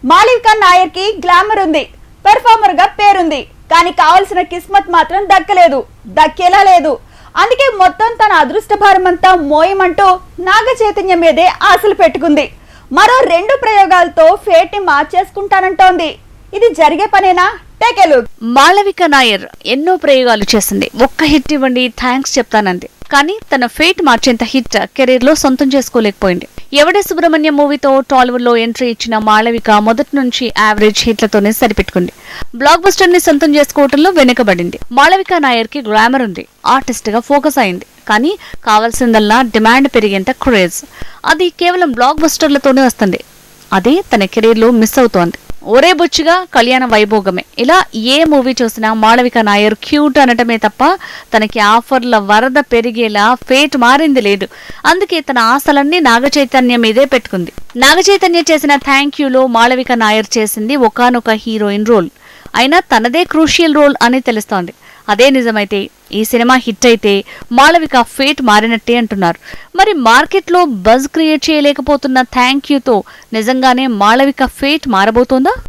మాళవిక నాయర్ కి గ్లామర్ ఉంది, పెర్ఫార్మర్ గా పేరుంది. కానీ కావాల్సిన కిస్మత్ మాత్రం దక్కేలా లేదు. అందుకే మొత్తం తన అదృష్ట భారమంతా మోయమంటూ నాగ చైతన్య మీదే ఆశలు పెట్టుకుంది. మరో 2 ప్రయోగాలతో ఫేట్ ని మార్చేసుకుంటానంటోంది. ఇది జరిగే పనేనా? Take a look. Malavika Nair ఎన్నో ప్రయోగాలు చేసింది. ఒక్క హిట్ ఇవ్వండి థ్యాంక్స్ చెప్తానంది. కానీ తన ఫేట్ మార్చేంత హిట్ కెరీర్ లో సొంతం చేసుకోలేకపోయింది. ఎవడే సుబ్రహ్మణ్యం మూవీతో టాలీవుడ్ లో ఎంట్రీ ఇచ్చిన మాళవిక మొదటి నుంచి యావరేజ్ హిట్లతోనే సరిపెట్టుకుంది. బ్లాక్ బస్టర్ ని సొంతం చేసుకోవడంలో వెనుకబడింది. మాళవిక నాయర్ కి గ్లామర్ ఉంది, ఆర్టిస్ట్ గా ఫోకస్ అయింది. కానీ కావాల్సిందల్లా డిమాండ్ పెరిగేంత క్రేజ్. అది కేవలం బ్లాక్ బస్టర్లతోనే వస్తుంది. అదే తన కెరీర్ లో మిస్ అవుతోంది. ఒరే బొచ్చుగా, కళ్యాణ వైభోగమే, ఇలా ఏ మూవీ చూసినా మాళవిక నాయర్ క్యూట్ అనటమే తప్ప తనకి ఆఫర్ల వరద పెరిగేలా ఫేట్ మారింది లేదు. అందుకే తన ఆశలన్నీ నాగచైతన్య మీదే పెట్టుకుంది. నాగచైతన్య చేసిన థ్యాంక్ యూలో మాళవిక నాయర్ చేసింది ఒకానొక హీరోయిన్ రోల్. అయినా తనదే క్రూషియల్ రోల్ అని తెలుస్తోంది. అదే నిజమైతే, ఈ సినిమా హిట్ అయితే మాళవిక ఫేట్ మారినట్టే అంటున్నారు. మరి మార్కెట్లో బజ్ క్రియేట్ చేయలేకపోతున్న థ్యాంక్ యూతో నిజంగానే మాళవిక ఫేట్ మారబోతోందా?